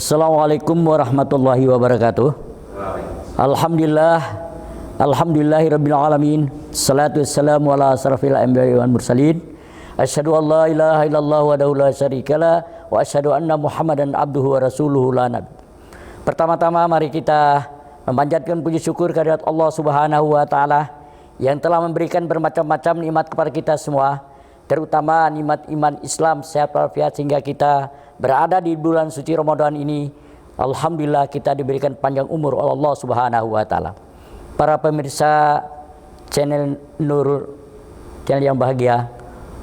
Assalamualaikum warahmatullahi wabarakatuh. Alhamdulillahirabbil alamin. Salatu wassalamu ala asrafil anbiya'i wal mursalin. Asyhadu an la ilaha illallah wahdahu la syarikalah wa asyhadu anna Muhammadan abduhu wa rasuluhu la nabi. Pertama-tama mari kita memanjatkan puji syukur kehadirat Allah Subhanahu wa taala yang telah memberikan bermacam-macam nikmat kepada kita semua, terutama nikmat iman Islam sehat walafiat sehingga kita berada di bulan suci Ramadan ini. Alhamdulillah kita diberikan panjang umur oleh Allah Subhanahu wa taala. Para pemirsa channel Nurul, channel yang bahagia,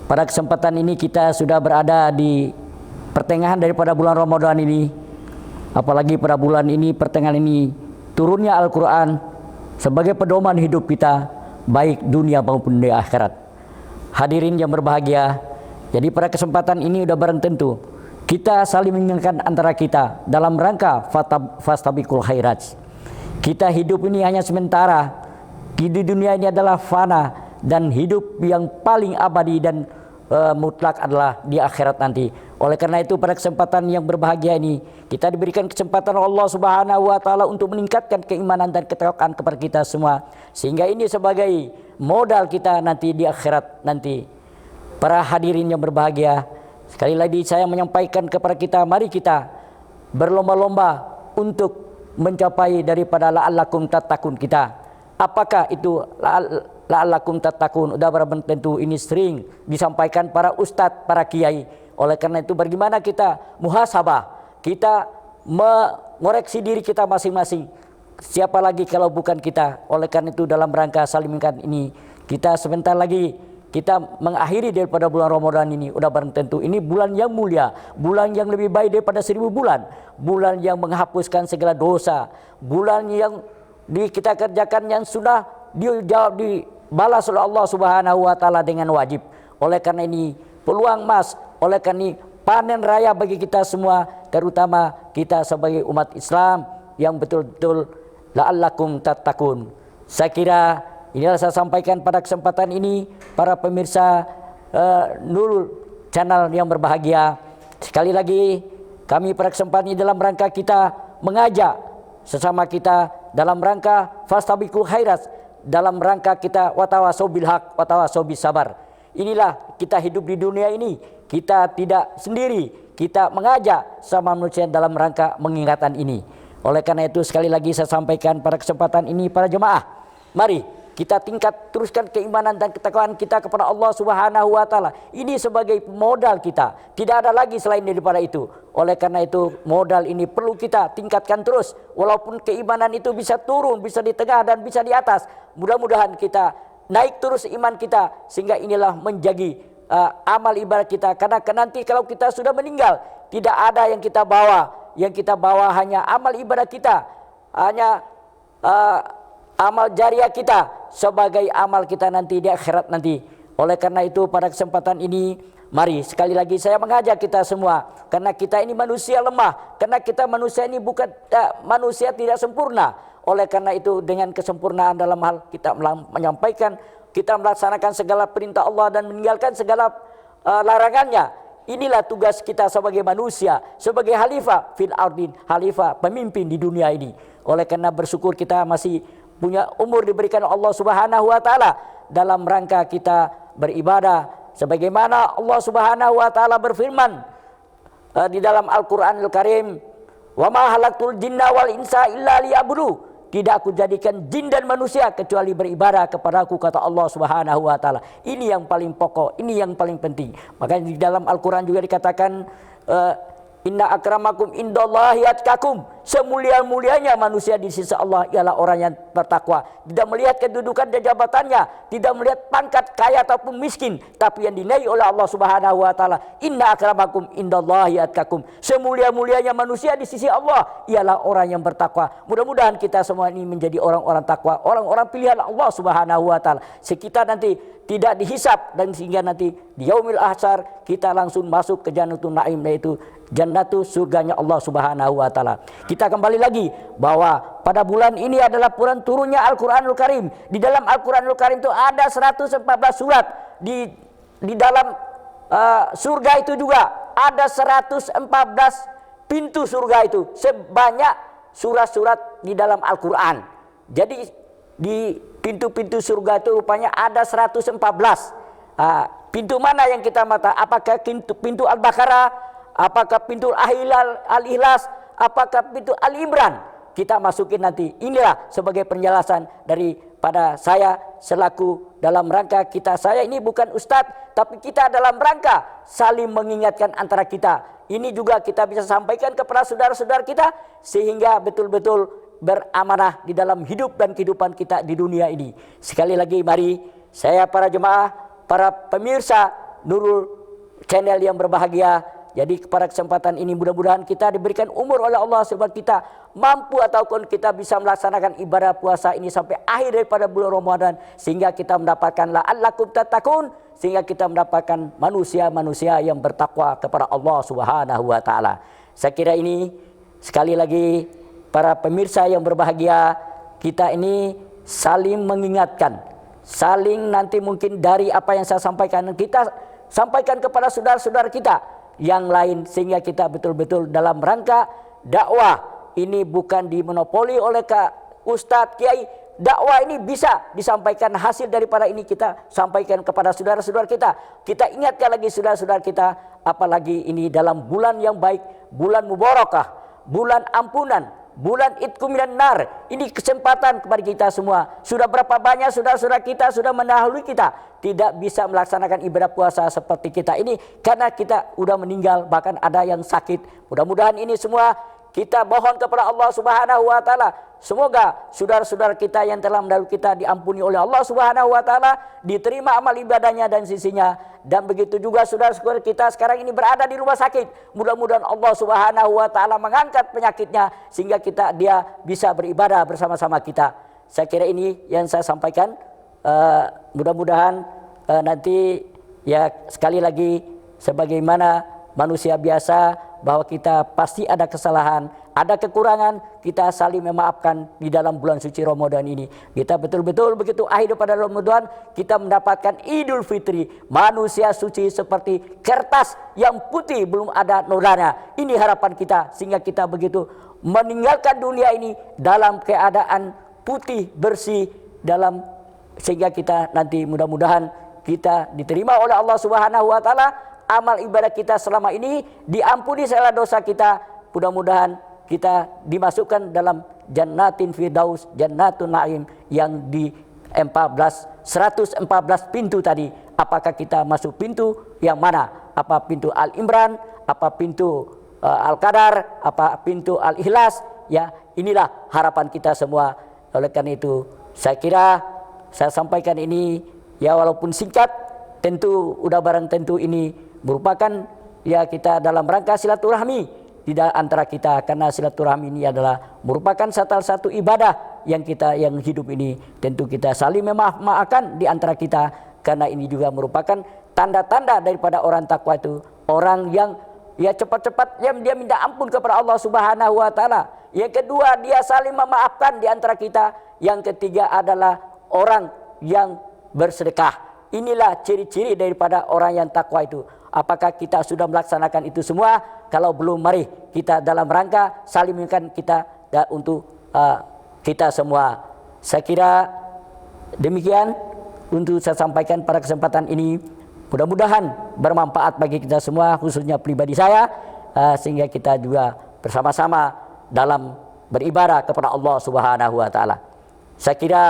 pada kesempatan ini kita sudah berada di pertengahan daripada bulan Ramadan ini. Apalagi pada bulan ini, pertengahan ini, turunnya Al-Quran sebagai pedoman hidup kita, baik dunia maupun di akhirat. Hadirin yang berbahagia, jadi pada kesempatan ini sudah barang tentu kita saling mengingatkan antara kita dalam rangka fastabiqul khairat. Kita hidup ini hanya sementara, di dunia ini adalah fana, dan hidup yang paling abadi dan mutlak adalah di akhirat nanti. Oleh karena itu pada kesempatan yang berbahagia ini kita diberikan kesempatan Allah Subhanahu wa taala untuk meningkatkan keimanan dan ketakwaan kepada kita semua, sehingga ini sebagai modal kita nanti di akhirat nanti. Para hadirin yang berbahagia, sekali lagi saya menyampaikan kepada kita, mari kita berlomba-lomba untuk mencapai daripada la'allakum tattaqun kita. Apakah itu la'allakum tattaqun? Udah berapa tentu ini sering disampaikan para ustadz, para kiai. Oleh karena itu bagaimana kita muhasabah, kita mengoreksi diri kita masing-masing. Siapa lagi kalau bukan kita? Oleh karena itu dalam rangka saling mengingatkan ini, kita sebentar lagi kita mengakhiri daripada bulan Ramadan ini. Udah barang tentu ini bulan yang mulia, bulan yang lebih baik daripada 1000 bulan, bulan yang menghapuskan segala dosa, bulan yang kita kerjakan yang sudah dibalas oleh Allah Subhanahu wa taala dengan wajib. Oleh karena ini peluang emas, oleh karena ini panen raya bagi kita semua, terutama kita sebagai umat Islam yang betul-betul la'allakum tattaqun. Saya kira inilah saya sampaikan pada kesempatan ini, para pemirsa Nurul channel yang berbahagia. Sekali lagi kami pada kesempatan ini dalam rangka kita mengajak sesama kita dalam rangka fastabiqul khairat, dalam rangka kita watawasau bil haq watawasau bis sabar. Inilah kita hidup di dunia ini, kita tidak sendiri, kita mengajak sama manusia dalam rangka mengingatkan ini. Oleh karena itu sekali lagi saya sampaikan pada kesempatan ini para jemaah, mari kita teruskan keimanan dan ketakwaan kita kepada Allah Subhanahu wa taala. Ini sebagai modal kita, tidak ada lagi selain daripada itu. Oleh karena itu modal ini perlu kita tingkatkan terus, walaupun keimanan itu bisa turun, bisa di tengah dan bisa di atas. Mudah-mudahan kita naik terus iman kita, sehingga inilah menjadi amal ibadah kita. Karena nanti kalau kita sudah meninggal, tidak ada yang kita bawa. Yang kita bawa hanya amal ibadah kita, hanya amal jariah kita sebagai amal kita nanti di akhirat nanti. Oleh karena itu pada kesempatan ini mari sekali lagi saya mengajak kita semua, karena kita ini manusia lemah, karena kita manusia ini bukan manusia tidak sempurna. Oleh karena itu dengan kesempurnaan dalam hal kita menyampaikan, kita melaksanakan segala perintah Allah dan meninggalkan segala larangannya. Inilah tugas kita sebagai manusia, sebagai khalifah fil ardin, khalifah pemimpin di dunia ini. Oleh karena bersyukur kita masih punya umur diberikan Allah Subhanahu wa taala dalam rangka kita beribadah sebagaimana Allah Subhanahu wa taala berfirman di dalam Al-Qur'anul Karim, "Wa ma khalaqtul jinna wal insa illa liya'budu." Tidak aku jadikan jin dan manusia kecuali beribadah kepadaku, kata Allah Subhanahu wa taala. Ini yang paling pokok, ini yang paling penting. Makanya di dalam Al-Qur'an juga dikatakan inna akramakum indallahi atqakum. Semulia-mulianya manusia di sisi Allah ialah orang yang bertakwa. Tidak melihat kedudukan dan jabatannya, tidak melihat pangkat kaya ataupun miskin, tapi yang dinilai oleh Allah Subhanahu wa taala, inna akramakum indallahi atqakum. Semulia-mulianya manusia di sisi Allah ialah orang yang bertakwa. Mudah-mudahan kita semua ini menjadi orang-orang takwa, orang-orang pilihan Allah Subhanahu wa taala. Sekitar nanti tidak dihisap, dan sehingga nanti di yaumil ahsyar kita langsung masuk ke Jannatul Naim, yaitu jannatu surganya Allah Subhanahu wa taala. Kita kembali lagi bahwa pada bulan ini adalah bulan turunnya Al-Qur'anul Karim. Di dalam Al-Qur'anul Karim itu ada 114 surat. Di dalam surga itu juga ada 114 pintu surga itu sebanyak surat-surat di dalam Al-Quran. Jadi di pintu-pintu surga itu rupanya ada 114. Pintu mana yang kita mata? Apakah pintu Al-Baqarah? Apakah pintu Al-Ikhlas? Apakah pintu Al-Imran? Kita masukin nanti. Inilah sebagai penjelasan daripada saya selaku dalam rangka kita. Saya ini bukan ustadz, tapi kita dalam rangka saling mengingatkan antara kita. Ini juga kita bisa sampaikan kepada saudara-saudara kita sehingga betul-betul beramanah di dalam hidup dan kehidupan kita di dunia ini. Sekali lagi mari saya para jemaah, para pemirsa Nurul Channel yang berbahagia. Jadi pada kesempatan ini mudah-mudahan kita diberikan umur oleh Allah sebab kita mampu ataupun kita bisa melaksanakan ibadah puasa ini sampai akhir daripada bulan Ramadan sehingga kita mendapatkan la'allakum tattaqun, sehingga kita mendapatkan manusia-manusia yang bertakwa kepada Allah Subhanahu wa taala. Saya kira ini sekali lagi para pemirsa yang berbahagia, kita ini saling mengingatkan, saling nanti mungkin dari apa yang saya sampaikan kita sampaikan kepada saudara-saudara kita yang lain sehingga kita betul-betul dalam rangka dakwah ini bukan dimonopoli oleh ustadz, kiai. Dakwah ini bisa disampaikan hasil daripada ini kita sampaikan kepada saudara-saudara kita. Kita ingatkan lagi saudara-saudara kita, apalagi ini dalam bulan yang baik, bulan mubarakah, bulan ampunan, bulan itqu minan nar. Ini kesempatan kepada kita semua. Sudah berapa banyak saudara-saudara kita sudah mendahului kita tidak bisa melaksanakan ibadah puasa seperti kita ini karena kita sudah meninggal, bahkan ada yang sakit. Mudah-mudahan ini semua kita mohon kepada Allah Subhanahu wa taala, semoga saudara-saudara kita yang telah mendahului kita diampuni oleh Allah Subhanahu wa taala, diterima amal ibadahnya dan sisinya. Dan begitu juga saudara-saudara kita sekarang ini berada di rumah sakit. Mudah-mudahan Allah Subhanahu wa taala mengangkat penyakitnya sehingga dia bisa beribadah bersama-sama kita. Saya kira ini yang saya sampaikan. Mudah-mudahan nanti ya sekali lagi sebagaimana manusia biasa bahwa kita pasti ada kesalahan, ada kekurangan, kita saling memaafkan di dalam bulan suci Ramadan ini. Kita betul-betul begitu akhir pada Ramadan kita mendapatkan Idul Fitri, manusia suci seperti kertas yang putih belum ada nodanya. Ini harapan kita sehingga kita begitu meninggalkan dunia ini dalam keadaan putih bersih sehingga kita nanti mudah-mudahan kita diterima oleh Allah Subhanahu wa taala, amal ibadah kita selama ini diampuni segala dosa kita. Mudah-mudahan kita dimasukkan dalam jannatin firdaus, jannatun naim yang di 114 pintu tadi. Apakah kita masuk pintu yang mana? Apa pintu Al-Imran, apa pintu Al-Qadar, apa pintu Al-Ikhlas? Ya, inilah harapan kita semua. Oleh karena itu, saya kira saya sampaikan ini ya walaupun singkat, tentu udah barang tentu ini merupakan ya kita dalam rangka silaturahmi di antara kita, karena silaturahmi ini adalah merupakan salah satu ibadah yang hidup ini tentu kita saling memaafkan di antara kita, karena ini juga merupakan tanda-tanda daripada orang takwa itu orang yang ya cepat-cepat dia minta ampun kepada Allah Subhanahu wa taala. Yang kedua, dia saling memaafkan di antara kita. Yang ketiga adalah orang yang bersedekah. Inilah ciri-ciri daripada orang yang takwa itu. Apakah kita sudah melaksanakan itu semua? Kalau belum, mari kita dalam rangka saling mengingatkan kita untuk kita semua. Saya kira demikian untuk saya sampaikan pada kesempatan ini. Mudah-mudahan bermanfaat bagi kita semua, khususnya pribadi saya, sehingga kita juga bersama-sama dalam beribadah kepada Allah Subhanahu wa taala. Saya kira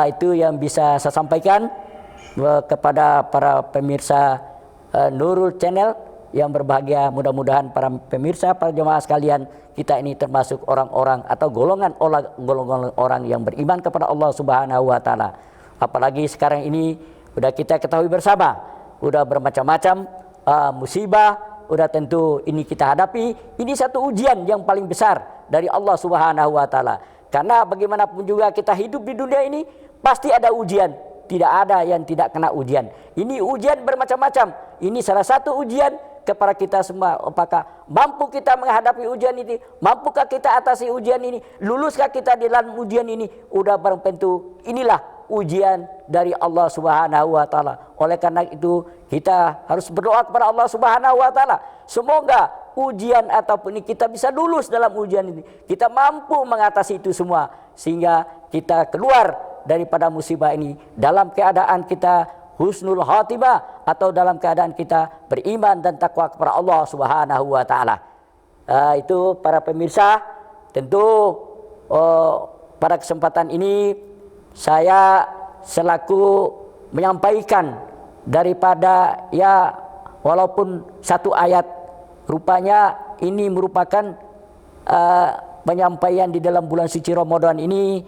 itu yang bisa saya sampaikan kepada para pemirsa Nurul Channel yang berbahagia. Mudah-mudahan para pemirsa, para jemaah sekalian, kita ini termasuk orang-orang atau golongan orang yang beriman kepada Allah Subhanahu wa taala. Apalagi sekarang ini sudah kita ketahui bersama, sudah bermacam-macam musibah, sudah tentu ini kita hadapi. Ini satu ujian yang paling besar dari Allah Subhanahu wa taala. Karena bagaimanapun juga kita hidup di dunia ini pasti ada ujian. Tidak ada yang tidak kena ujian. Ini ujian bermacam-macam. Ini salah satu ujian kepada kita semua. Apakah mampu kita menghadapi ujian ini? Mampukah kita atasi ujian ini? Luluskah kita di dalam ujian ini? Udah barang tentu inilah ujian dari Allah Subhanahu wa taala. Oleh karena itu kita harus berdoa kepada Allah Subhanahu wa taala. Semoga ujian ataupun ini, kita bisa lulus dalam ujian ini. Kita mampu mengatasi itu semua sehingga kita keluar daripada musibah ini dalam keadaan kita husnul khatimah atau dalam keadaan kita beriman dan takwa kepada Allah Subhanahu wa taala. Itu para pemirsa, tentu pada kesempatan ini saya selaku menyampaikan daripada ya walaupun satu ayat, rupanya ini merupakan penyampaian di dalam bulan suci Ramadan ini.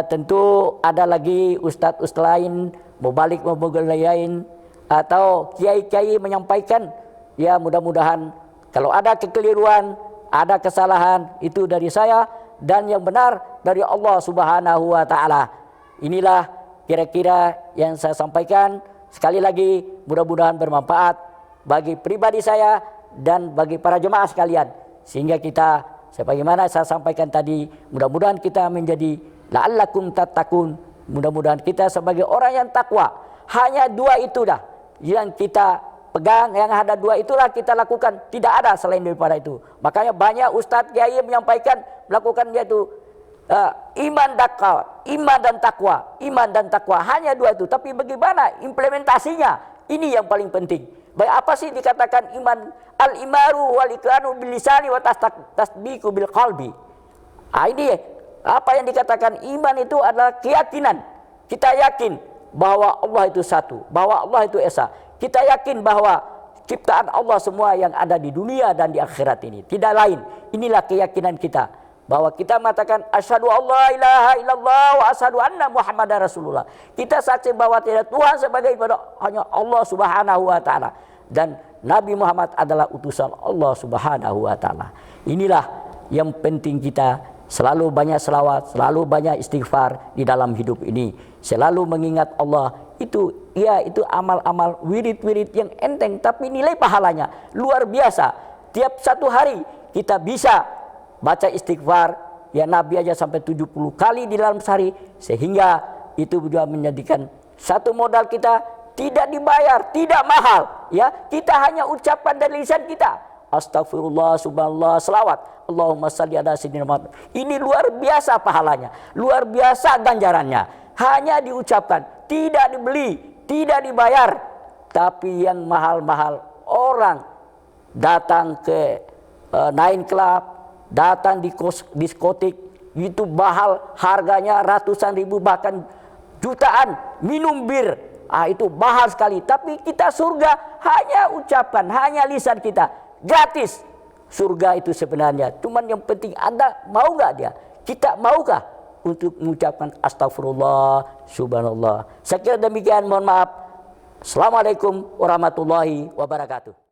Tentu ada lagi ustadz lain, mubalik lain, atau kiai-kiai menyampaikan. Ya mudah-mudahan kalau ada kekeliruan, ada kesalahan, itu dari saya, dan yang benar dari Allah Subhanahu wa taala. Inilah kira-kira yang saya sampaikan. Sekali lagi mudah-mudahan bermanfaat bagi pribadi saya dan bagi para jemaah sekalian, sehingga kita sebagaimana saya sampaikan tadi, mudah-mudahan kita menjadi la'allakum tattaqun. Mudah-mudahan kita sebagai orang yang takwa. Hanya dua itu dah yang kita pegang, yang ada dua itulah kita lakukan. Tidak ada selain daripada itu. Makanya banyak ustadz kiai menyampaikan melakukan yaitu iman dan takwa, iman dan takwa, hanya dua itu. Tapi bagaimana implementasinya? Ini yang paling penting. Baik, apa sih dikatakan iman? Al-imaru wal iqraru bil lisani wa tasdiqu bil qalbi. Ini apa yang dikatakan iman itu adalah keyakinan. Kita yakin bahwa Allah itu satu, bahwa Allah itu esa. Kita yakin bahwa ciptaan Allah semua yang ada di dunia dan di akhirat ini, tidak lain. Inilah keyakinan kita, bahwa kita mengatakan asyhadu alla ilaha illallah wa asyhadu anna muhammadar rasulullah. Kita saksi bahwa tidak Tuhan sebagai ibadah hanya Allah Subhanahu wa taala, dan Nabi Muhammad adalah utusan Allah Subhanahu wa taala. Inilah yang penting, kita selalu banyak selawat, selalu banyak istighfar di dalam hidup ini. Selalu mengingat Allah. Itu ya, itu amal-amal wirid-wirid yang enteng, tapi nilai pahalanya luar biasa. Tiap satu hari kita bisa baca istighfar, ya Nabi aja sampai 70 kali di dalam sehari, sehingga itu juga menjadikan satu modal kita, tidak dibayar, tidak mahal. Ya, kita hanya ucapan dari lisan kita. Astagfirullah, subhanallah, selawat, Allahumma salli ala sayyidina Muhammad. Ini luar biasa pahalanya, luar biasa ganjarannya. Hanya diucapkan, tidak dibeli, tidak dibayar. Tapi yang mahal-mahal, orang datang ke night club, datang di diskotik, itu mahal, harganya ratusan ribu bahkan jutaan. Minum bir, itu mahal sekali. Tapi kita surga hanya ucapan, hanya lisan kita. Gratis surga itu sebenarnya. Cuman yang penting Anda mau nggak dia? Kita maukah untuk mengucapkan astagfirullah, subhanallah. Saya kira demikian, mohon maaf. Assalamualaikum warahmatullahi wabarakatuh.